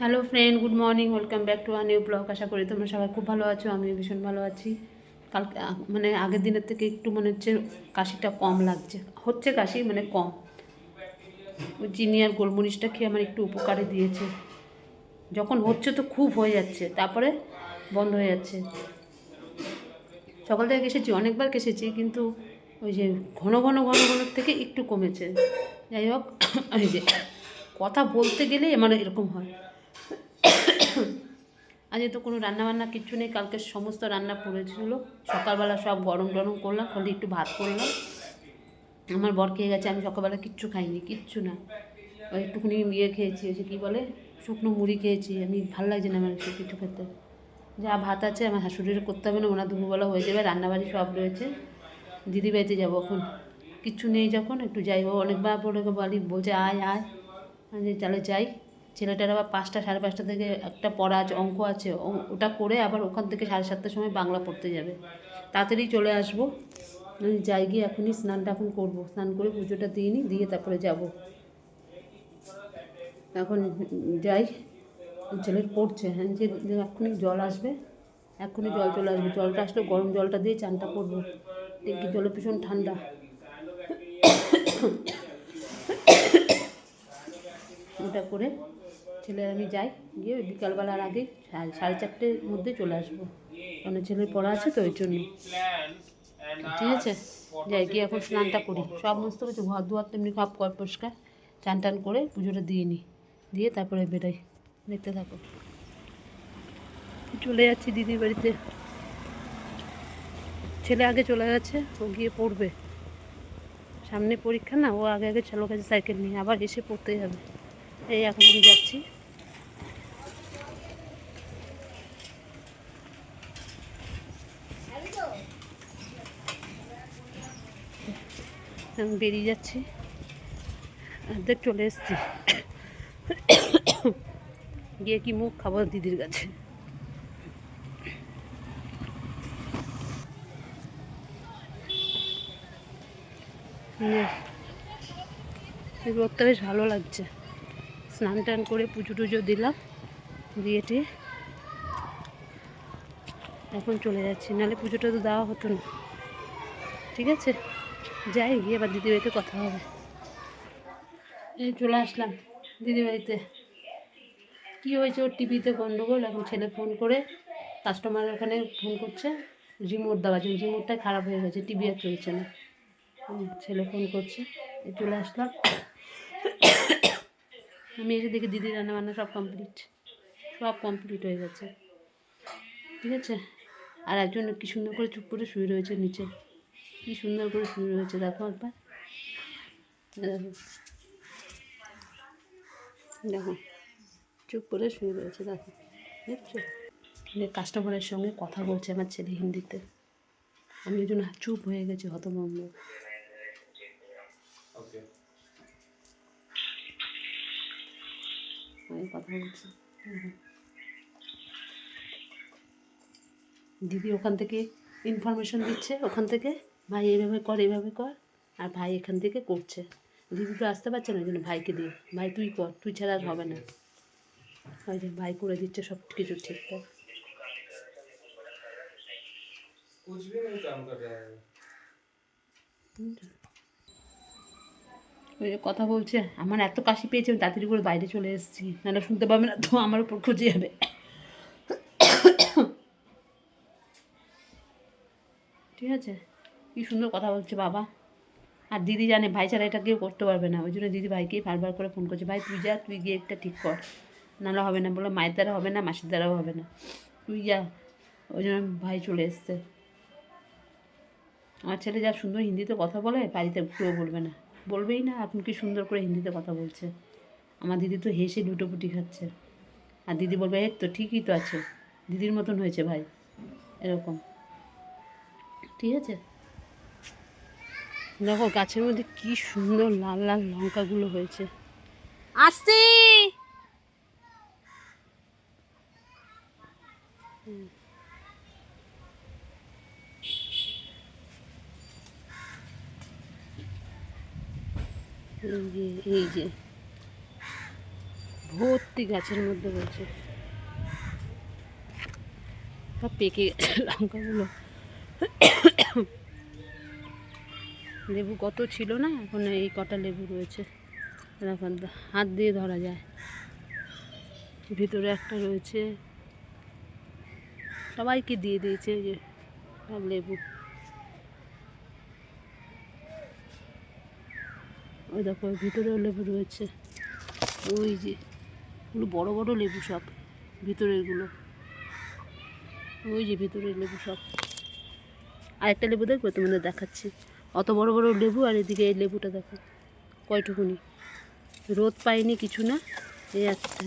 Hello friend, good morning, welcome back to our new blog. আশা করি তোমরা সবাই খুব ভালো আছো। আমি ভীষণ ভালো আছি। কালকে মানে আগের দিনের থেকে একটু মনে হচ্ছে কাশিটা কম লাগছে, হচ্ছে কাশি মানে কম। ওই চিনি আর গোলমরিচটা খেয়ে আমার একটু উপকারে দিয়েছে। যখন হচ্ছে তো খুব হয়ে যাচ্ছে, তারপরে বন্ধ হয়ে যাচ্ছে। সকাল থেকে কেসেছি, অনেকবার কেসেছি, কিন্তু ওই যে ঘন ঘন ঘন ঘনের থেকে একটু কমেছে। যাই হোক, ওই যে কথা বলতে গেলে মানে এরকম হয়। আজকে তো কোনো রান্নাবান্না কিচ্ছু নেই, কালকে সমস্ত রান্না পড়েছিল। সকালবেলা সব গরম টরম করলাম, খালি একটু ভাত করলাম। আমার বর খেয়ে গেছে, আমি সকালবেলা কিচ্ছু খাইনি, কিচ্ছু না। ওই একটুখানি ইয়ে খেয়েছি, ওই যে কী বলে, শুকনো মুড়ি খেয়েছি। আমি ভালো লাগছে না আমার একটু কিছু খেতে। যা ভাত আছে আমার শাশুড়ির করতে হবে না, ওনার দুপুরবেলা হয়ে যাবে, রান্নাবাড়ি সব রয়েছে। দিদি বাড়িতে যাবো এখন, কিচ্ছু নেই যখন একটু যাইবো। অনেকবার পরে বাড়ি বলছে আয় আয়, আমি তাহলে যাই। ছেলেটার আবার 5টা সাড়ে 5টা থেকে একটা পড়া আছে, অঙ্ক আছে, ওটা করে আবার ওখান থেকে 7:30টার সময় বাংলা পড়তে যাবে। তাড়াতাড়ি চলে আসবো। আমি যাই, গিয়ে এখনই স্নানটা এখন করবো, স্নান করে পুজোটা দিয়ে নিই, দিয়ে তারপরে যাব। এখন যাই। ছেলের পড়ছে, হ্যাঁ, যে এক্ষুনি জল আসবে, এক্ষুনি জল চলে আসবে। জলটা আসলে গরম জলটা দিয়ে চানটা করবো। ট্যাঙ্কির জলে ভীষণ ঠান্ডা। ওটা করে ছেলে আমি যাই, গিয়ে ওই বিকালবেলার আগে 4:30টার মধ্যে চলে আসবো, কারণ ছেলের পড়া আছে তো ওই জন্য। ঠিক আছে, যাই, গিয়ে এখন স্নানটা করি। সমস্ত কিছু ঘর দুয়ার তেমনি সব পরিষ্কার, চান টান করে পুজোটা দিয়ে নিই, দিয়ে তারপরে বেরোই। দেখতে থাকো। চলে যাচ্ছি দিদির বাড়িতে। ছেলে আগে চলে গেছে, ও গিয়ে পড়বে। সামনে পরীক্ষা না, ও আগে আগে ছেলের কাছে সাইকেল নিয়ে আবার এসে পড়তে যাবে। এই এখন আমি যাচ্ছি। আমি বেরিয়ে যাচ্ছি, অর্ধেক চলে এসেছি। গিয়ে কি মুখ খাবো দিদির কাছে। রোদটা বেশ ভালো লাগছে। স্নান টান করে পুজো টুজো দিলাম, দিয়ে টিয়ে এখন চলে যাচ্ছি, নাহলে পুজোটা তো দেওয়া হতো না। ঠিক আছে, যাই, গিয়ে এবার দিদি বাড়িতে কথা হবে। এই চলে আসলাম দিদি বাড়িতে। কী হয়েছে, ওর টিভিতে গন্ডগোল। এখন ছেলে ফোন করে, কাস্টমার ওখানে ফোন করছে, রিমোট দেওয়ার জন্য। রিমোটটাই খারাপ হয়ে গেছে, টিভি আর চলছে না। ছেলে ফোন করছে, চলে আসলাম। আমি এসে দেখি দিদি রান্নাবান্না সব কমপ্লিট, সব কমপ্লিট হয়ে গেছে। ঠিক আছে, আর একজন কি সুন্দর করে চুপ করে শুয়ে রয়েছে নিচে, কি সুন্দর করে শুয়ে রয়েছে, দেখো একবার। দেখো, দেখো, চুপ করে শুয়ে রয়েছে, দেখো, দেখছো। কাস্টমারের সঙ্গে কথা বলছে আমার ছেলে হিন্দিতে, আমি ওই জন্য চুপ হয়ে গেছি, হতভম্ব আমি কথা বলছি। দিদি ওখান থেকে ইনফরমেশন দিচ্ছে, ওখান থেকে ভাই এইভাবে কর, এইভাবে কর, আর ভাই এখান থেকে করছে। দিদি তো আসতে পারছে না, ওই জন্য ভাইকে দিয়ে, ভাই তুই কর, তুই ছাড়া আর হবে না। ওই যে ভাই করে দিচ্ছে সব কিছু ঠিকঠাক। ওই যে কথা বলছে, আমার এত কাশি পেয়েছে, আমি তাড়াতাড়ি করে বাইরে চলে এসেছি, নাহলে শুনতে পাবে না তো, আমার উপর খুঁজে যাবে। ঠিক আছে, কি সুন্দর কথা বলছে বাবা। আর দিদি জানে ভাই ছাড়া এটা কেউ করতে পারবে না, ওই জন্য দিদি ভাইকেই বারবার করে ফোন করছে, ভাই তুই যা, তুই গিয়ে এটা ঠিক কর, নাহলে হবে না। বলে মায়ের দ্বারা হবে না, মাসির দ্বারাও হবে না, তুই যা। ওই জন্য ভাই চলে এসছে। আমার ছেলে যা সুন্দর হিন্দিতে কথা বলে, বাড়িতে কেউ বলবে না, বলবেই না এখন কি সুন্দর করে হিন্দিতে কথা বলছে। আমার দিদি তো হেসে লুটোপুটি খাচ্ছে, আর দিদি বলবে এই তো ঠিকই তো আছে, দিদির মতন হয়েছে ভাই, এরকম। ঠিক আছে, দেখো গাছের মধ্যে কি সুন্দর লাল লাল লঙ্কাগুলো হয়েছে। আসছি, এই যে ভর্তি গাছের মধ্যে রয়েছে, সব পেকে গেছে লঙ্কাগুলো। লেবু কত ছিল না, এখন এই কটা লেবু রয়েছে, এখন হাত দিয়ে ধরা যায়। ভিতরে একটা রয়েছে, সবাইকে দিয়ে দিয়েছে যে সব লেবু। ওই দেখো ভিতরেও লেবু রয়েছে, ওই যে ওগুলো বড় বড় লেবু সব ভিতরেরগুলো, ওই যে ভিতরের লেবু সব। আরেকটা লেবু দেখবো তোমাদের দেখাচ্ছি, অত বড় বড় লেবু, আর এদিকে এই লেবুটা দেখো কয়টুকুনি, রোদ পাইনি কিছু না, এই একটা।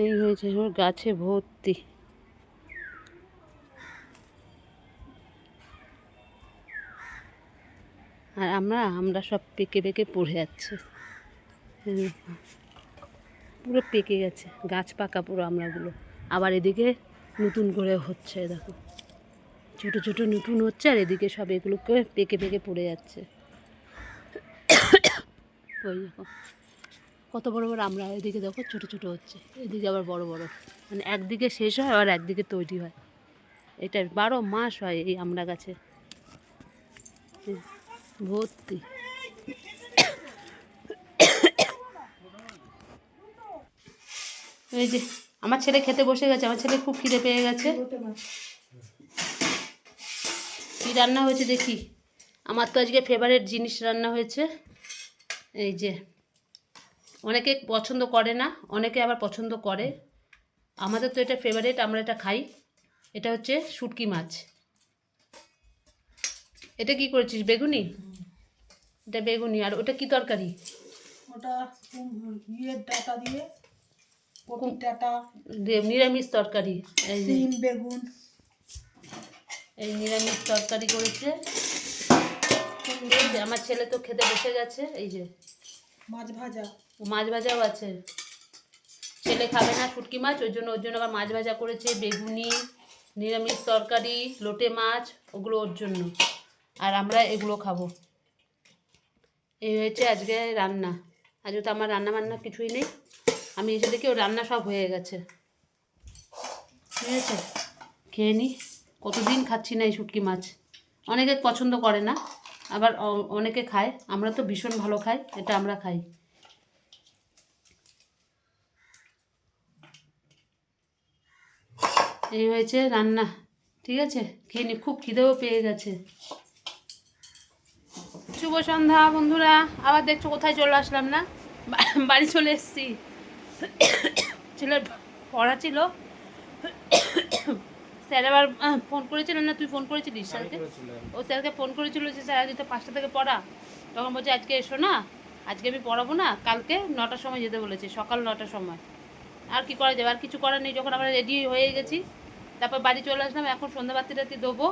এই হয়েছে আমার গাছে ভর্তি। আর আমরা সব পেকে পেকে পড়ে যাচ্ছে, পুরো পেকে গেছে গাছ, পাকা পুরো আমড়াগুলো। আবার এদিকে নতুন করে হচ্ছে, দেখো ছোটো ছোটো নতুন হচ্ছে, আর এদিকে সব এগুলোকে পেকে পেকে পড়ে যাচ্ছে। ওই দেখো কত বড় বড় আমড়া, এদিকে দেখো ছোটো ছোটো হচ্ছে, এদিকে আবার বড় বড়, মানে একদিকে শেষ হয় আবার একদিকে তৈরি হয়। এটা 12 মাস হয় এই আমড়া গাছে, ভর্তি। এই যে আমার ছেলে খেতে বসে গেছে, আমার ছেলে খুব খিদে পেয়ে গেছে। কী রান্না হয়েছে দেখি, আমার তো আজকে ফেভারিট জিনিস রান্না হয়েছে। এই যে অনেকে পছন্দ করে না, অনেকে আবার পছন্দ করে, আমাদের তো এটা ফেভারিট, আমরা এটা খাই। এটা হচ্ছে শুটকি মাছ। এটা কি করেছিস, বেগুনি? এটা বেগুনি। আর ওটা কি তরকারি? ওটা ইয়ের ডাটা দিয়ে, কপির ডাটা, নিরামিষ তরকারি। এই যে সিম বেগুন, এই নিরামিষ তরকারি করেছে। এই যে আমার ছেলে তো খেতে বসে গেছে। এই যে মাছ ভাজা, মাছ ভাজাও আছে, ছেলে খাবে না শুটকি মাছ, ওর জন্য আবার মাছ ভাজা করেছে, বেগুনি, নিরামিষ তরকারি, লোটে মাছ, ওগুলো ওর জন্য, আর আমরা এগুলো খাবো। এই হয়েছে আজকে রান্না। আজকে তো আমার রান্না বান্না কিছুই নেই, আমি এসে দেখি ওর রান্না সব হয়ে গেছে। ঠিক আছে, খেয়ে নিই, কতদিন খাচ্ছি না এই শুটকি মাছ। অনেকে পছন্দ করে না, আবার অনেকে খায়, আমরা তো ভীষণ ভালো খাই, এটা আমরা খাই। এই হয়েছে রান্না, ঠিক আছে, খেয়ে নি, খুব খিদেও পেয়ে গেছে। শুভ সন্ধ্যা বন্ধুরা, আবার দেখছো কোথায় চলে আসলাম না, বাড়ি চলে এসেছি। ছেলের পড়া ছিল, স্যার আবার ফোন করেছিল না, তুই ফোন করেছিলিস স্যারকে? ও স্যারকে ফোন করেছিল যে স্যার আজকে তো 5টা থেকে পড়া, তখন বলছে আজকে এসো না, আজকে আমি পড়াবো না, কালকে 9টার সময় যেতে বলেছে, সকাল 9টার সময়। আর কি করা যাবে, আর কিছু করার নেই, যখন আমরা রেডি হয়ে গেছি তারপর বাড়ি চলে আসলাম। এখন সন্ধ্যাবাতি রাতি দেবো,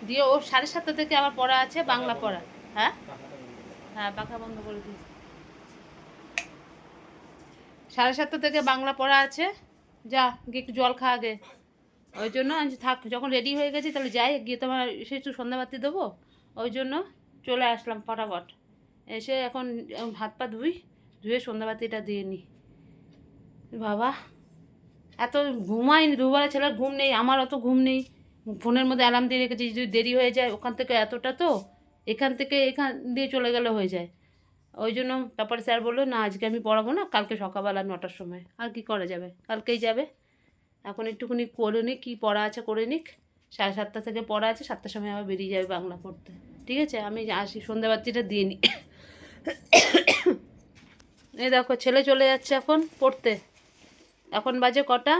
দিয়ে ও 7:30 থেকে আমার পড়া আছে, বাংলা পড়া। হ্যাঁ হ্যাঁ, পাখা বন্ধ করে দিই। 7:30 থেকে বাংলা পড়া আছে, যা গিয়ে একটু জল খা আগে। ওই জন্য আমি থাক, যখন রেডি হয়ে গেছি তাহলে যাই, গিয়ে তোমার এসে একটু সন্ধ্যাবাতি দেবো, ওই জন্য চলে আসলাম ফটাফট। এসে এখন হাত পা ধুয়ে সন্ধ্যাবাতিটা দিয়ে নিই। বাবা এত ঘুমাইনি, দুবেলা ছেলের ঘুম নেই, আমার অত ঘুম নেই, ফোনের মধ্যে অ্যালার্ম দিয়ে রেখেছি, যদি দেরি হয়ে যায় ওখান থেকে এতটা, তো এখান দিয়ে চলে গেলে হয়ে যায়। ওই জন্য তারপরে স্যার বললো না আজকে আমি পড়াবো না, কালকে সকালবেলা 9টার সময়। আর কি করা যাবে, কালকেই যাবে। এখন একটুখানি করে নিক, কী পড়া আছে করে নিক, 7:30 থেকে পড়া আছে, 7টার সময় আবার বেরিয়ে যাবে বাংলা পড়তে। ঠিক আছে, আমি আসি, সন্ধ্যাবাতিটা দিয়ে নিই। এই দেখো ছেলে চলে যাচ্ছে এখন পড়তে, এখন বাজে কটা,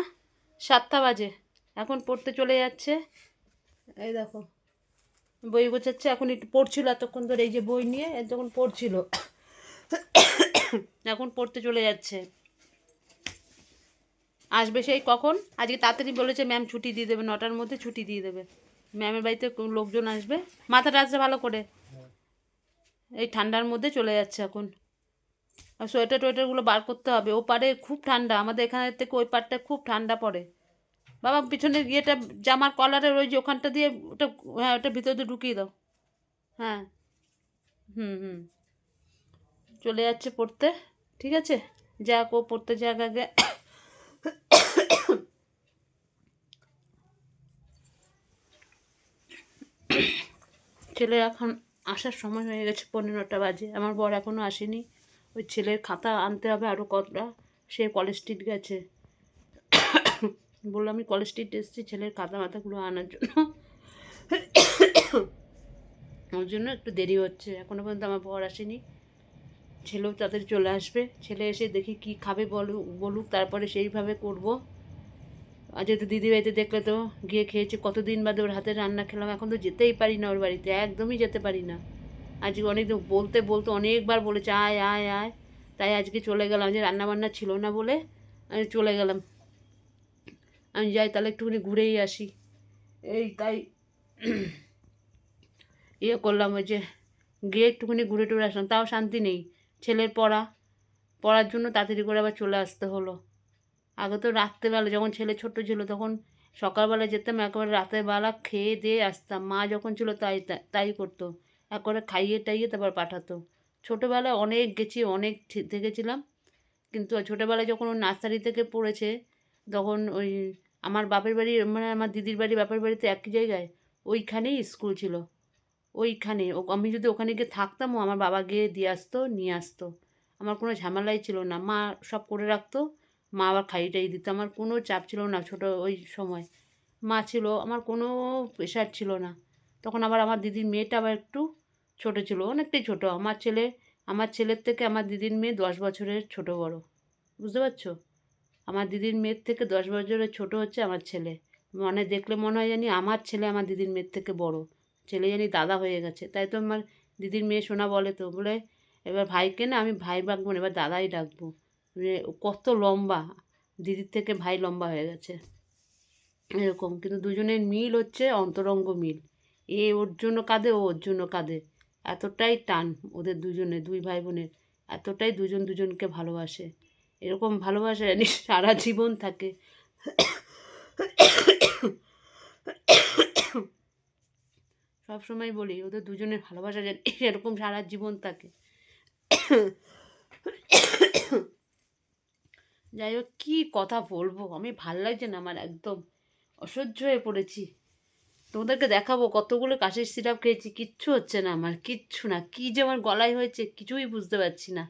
7টা বাজে, এখন পড়তে চলে যাচ্ছে। এই দেখো বই গোছাচ্ছে, এখন একটু পড়ছিল এতক্ষণ ধরে, এই যে বই নিয়ে তখন পড়ছিল, এখন পড়তে চলে যাচ্ছে। আসবে সেই কখন, আজকে তাড়াতাড়ি বলেছে ম্যাম ছুটি দিয়ে দেবে, 9টার মধ্যে ছুটি দিয়ে দেবে, ম্যামের বাড়িতে লোকজন আসবে। মাথাটা আসছে ভালো করে, এই ঠান্ডার মধ্যে চলে যাচ্ছে এখন। আর সোয়েটার টোয়েটারগুলো বার করতে হবে, ও পারে খুব ঠান্ডা, আমাদের এখানের থেকে ওই পারটা খুব ঠান্ডা পড়ে। বাবা পিছনের ইয়েটা জামার কলারের ওই যে ওখানটা দিয়ে ওটা, হ্যাঁ ওটা ভিতর দিয়ে ঢুকিয়ে দাও। হ্যাঁ হুম হুম, চলে যাচ্ছে পড়তে, ঠিক আছে, যাক ও পড়তে যাক আগে। ছেলে এখন আসার সময় হয়ে গেছে, 15টা বাজে, আমার বর এখনও আসেনি। ওই ছেলের খাতা আনতে হবে আরও কতটা, সে কলেজ স্ট্রিট গেছে। বললাম আমি কলেজ স্ট্রিট এসেছি ছেলের খাতা মাথাগুলো আনার জন্য, ওর জন্য একটু দেরি হচ্ছে, এখনও পর্যন্ত আমার বর আসেনি। ছেলেও তাদের চলে আসবে, ছেলে এসে দেখি কি খাবে বলুক, তারপরে সেইভাবে করব। আর যেহেতু দিদিবাড়িতে দেখলে তো গিয়ে খেয়েছি, কতদিন বাদে ওর হাতে রান্না খেলাম, এখন তো যেতেই পারি না ওর বাড়িতে, একদমই যেতে পারি না। আজকে অনেক বলতে বলতে অনেকবার বলেছে আয় আয় আয়, তাই আজকে চলে গেলাম, যে রান্নাবান্না ছিল না বলে আমি চলে গেলাম। আমি যাই তাহলে একটুখানি ঘুরেই আসি, এই তাই ইয়ে করলাম, ওই যে গিয়ে একটুখানি ঘুরে টুরে আসলাম, তাও শান্তি নেই। ছেলের পড়ার জন্য তাড়াতাড়ি করে আবার চলে আসতে হলো। আগে তো রাত্রেবেলা যখন ছেলে ছোট ছিল তখন সকালবেলা যেতাম, একেবারে রাতেরবেলা খেয়ে দিয়ে আসতাম, মা যখন ছিল তাই তাই করতো, একবারে খাইয়ে টাইয়ে তারপর পাঠাতো। ছোটোবেলায় অনেক গেছি, অনেক থেকেছিলাম, কিন্তু ছোটোবেলায় যখন ও নার্সারি থেকে পড়েছে তখন ওই আমার বাপের বাড়ি, মানে আমার দিদির বাড়ি বাপের বাড়িতে একই জায়গায়, ওইখানেই স্কুল ছিল, ওইখানে আমি যদি ওখানে গিয়ে থাকতাম, ও আমার বাবা গিয়ে দিয়ে আসতো নিয়ে আসতো, আমার কোনো ঝামেলাই ছিল না, মা সব করে রাখতো, মা আবার খাইয়েটাই দিত, আমার কোনো চাপ ছিল না ছোটো ওই সময়, মা ছিল, আমার কোনো প্রেশার ছিল না। তখন আবার আমার দিদির মেয়েটা আবার একটু ছোটো ছিল, অনেকটাই ছোটো, আমার ছেলের থেকে আমার দিদির মেয়ে 10 বছরের ছোটো বড়, বুঝতে পারছো? আমার দিদির মেয়ের থেকে 10 বছরের ছোটো হচ্ছে আমার ছেলে, মানে দেখলে মনে হয় জানি আমার ছেলে আমার দিদির মেয়ের থেকে বড়, ছেলে জানি দাদা হয়ে গেছে, তাই তো আমার দিদির মেয়ে সোনা বলে, তো বলে এবার ভাইকে না আমি ভাই ডাকবো না, এবার দাদাই ডাকবো, মানে কত লম্বা, দিদির থেকে ভাই লম্বা হয়ে গেছে এরকম, কিন্তু দুজনের মিল হচ্ছে অন্তরঙ্গ মিল, এ ওর জন্য কাঁদে, ও ওর জন্য কাঁদে, এতটাই টান ওদের দুজনে, দুই ভাই বোনের, এতটাই দুজন দুজনকে ভালোবাসে, এরকম ভালোবাসা জানি সারা জীবন থাকে। সব সময় বলি ওদের দুজনের ভালোবাসা জানি এরকম সারা জীবন থাকে। যাই হোক, কী কথা বলবো, আমি ভাল লাগছে না, আমার একদম অসহ্য হয়ে পড়েছি। তোমাদেরকে দেখাবো কতগুলো কাশির সিরাপ খেয়েছি, কিচ্ছু হচ্ছে না আমার, কিচ্ছু না, কী যে আমার গলায় হয়েছে কিছুই বুঝতে পারছি না।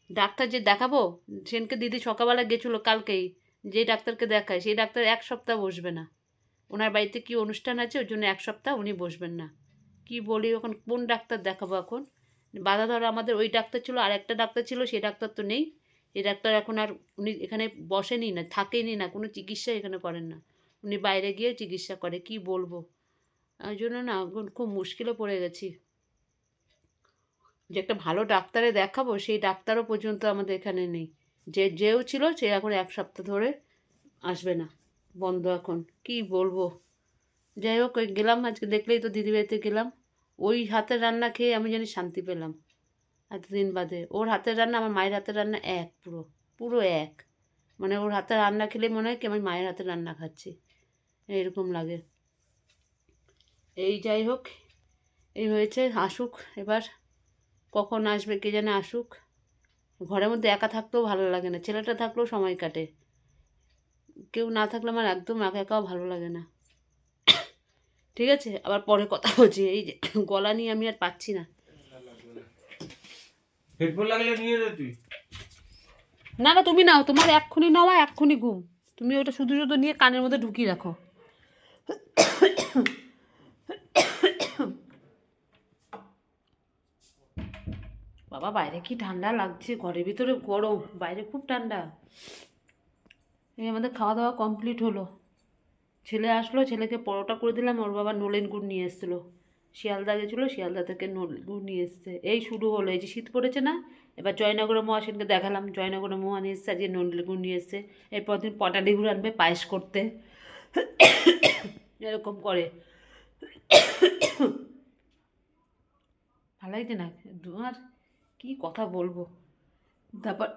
ডাক্তার যে দেখাবো, সেনকে দিদি সকালবেলা গেছিলো কালকেই, যে ডাক্তারকে দেখায় সেই ডাক্তার 1 সপ্তাহ বসবে না, ওনার বাড়িতে কি অনুষ্ঠান আছে ওর জন্য 1 সপ্তাহ উনি বসবেন না। কি বলি এখন, কোন ডাক্তার দেখাবো এখন? বাধা ধরো আমাদের ওই ডাক্তার ছিল, আর একটা ডাক্তার ছিল, সেই ডাক্তার তো নেই, এই ডাক্তার এখন আর উনি এখানে বসেনি না, থাকেনি না, কোনো চিকিৎসা এখানে করেন না, উনি বাইরে গিয়ে চিকিৎসা করে, কি বলবো, ওই জন্য না এখন খুব মুশকিলে পড়ে গেছি, যে একটা ভালো ডাক্তারে দেখাবো সেই ডাক্তারও পর্যন্ত আমাদের এখানে নেই, যেও ছিল সে এখন 1 সপ্তাহ ধরে আসবে না, বন্ধ এখন, কি বলবো। যাই হোক, ওই গেলাম আজকে, দেখলেই তো দিদিবাড়িতে গেলাম, ওই হাতের রান্না খেয়ে আমি জানি শান্তি পেলাম, এতদিন বাদে ওর হাতের রান্না আমার মায়ের হাতের রান্না এক, পুরো পুরো এক, মানে ওর হাতের রান্না খেলে মনে হয় কি আমি মায়ের হাতের রান্না খাচ্ছি, এরকম লাগে। এই যাই হোক, এই হয়েছে, আসুক এবার, কখন আসবে কে জানে, আসুক। ঘরের মধ্যে একা থাকতেও ভালো লাগে না, ছেলেটা থাকলেও সময় কাটে, কেউ না থাকলে আমার একদম একা একাও ভালো লাগে না। ঠিক আছে, আবার পরে কথা বলছি, এই যে গলা নিয়ে আমি আর পাচ্ছি না। হেডফোন লাগলে নিয়ে নে তুই। না না, তুমি নাও, তোমার এক্ষুনি নেওয়া এক্ষুনি ঘুম, তুমি ওটা শুধু শুধু নিয়ে কানের মধ্যে ঢুকিয়ে রাখো। বাবা বাইরে কি ঠান্ডা লাগছে, ঘরের ভিতরে গরম, বাইরে খুব ঠান্ডা। এই আমাদের খাওয়া দাওয়া কমপ্লিট হলো, ছেলে আসলো, ছেলেকে পরোটা করে দিলাম, ওর বাবা নলেন গুড় নিয়ে এসেছিলো, শিয়ালদা গেছিলো, শিয়ালদা থেকে নলেন গুড় নিয়ে এসছে, এই শুরু হলো, এই যে শীত পড়েছে না, এবার জয়নগরের মহাসেনকে দেখালাম, জয়নগরের মহা নিয়ে এসছে, আজকে নলেন গুড় নিয়ে এসছে, এরপর দিন পটালি গুড় আনবে পায়েস করতে, এরকম করে। ভালো লাগছে না তোমার, কী কথা বলবো, তারপর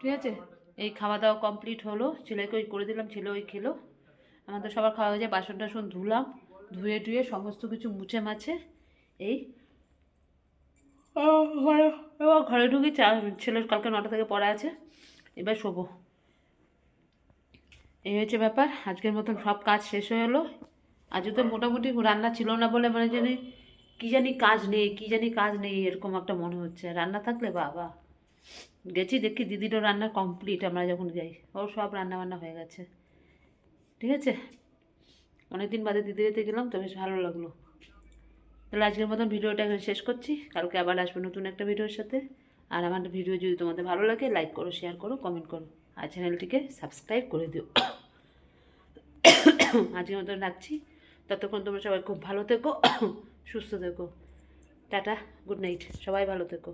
ঠিক আছে, এই খাওয়া দাওয়া কমপ্লিট হলো, ছেলেকে ওই করে দিলাম, ছেলে ওই খেলো। আমাদের সবার খাওয়া হয়ে যায়, বাসন টাসন ধুলাম, ধুয়ে টুয়ে সমস্ত কিছু মুছে মাছে এই ঘরে ঢুকি। ছেলের কালকে 9টা থেকে পড়া আছে, এবার শোবো। এই হচ্ছে ব্যাপার। আজকের মতন সব কাজ শেষ হয়ে এলো। আজকে তো মোটামুটি রান্না ছিল না বলে মানে জানি কী জানি কাজ নেই, কী জানি কাজ নেই এরকম একটা মনে হচ্ছে। রান্না থাকলে বাবা, গেছি দেখি দিদিরও রান্না কমপ্লিট। আমরা যখন যাই ওর সব রান্না বান্না হয়ে গেছে। ঠিক আছে, অনেকদিন বাদে দিদির বাড়িতে গেলাম তো বেশ ভালো লাগলো। তাহলে আজকের মতন ভিডিওটা এখানে শেষ করছি, কালকে আবার আসবো নতুন একটা ভিডিওর সাথে। আর আমার ভিডিও যদি তোমাদের ভালো লাগে লাইক করো, শেয়ার করো, কমেন্ট করো, আর চ্যানেলটিকে সাবস্ক্রাইব করে দিও। আজকের মতন রাখছি, ততক্ষণ তোমরা সবাই খুব ভালো থেকো, সুস্থ থেকো। টাটা, গুড নাইট, সবাই ভালো থেকো।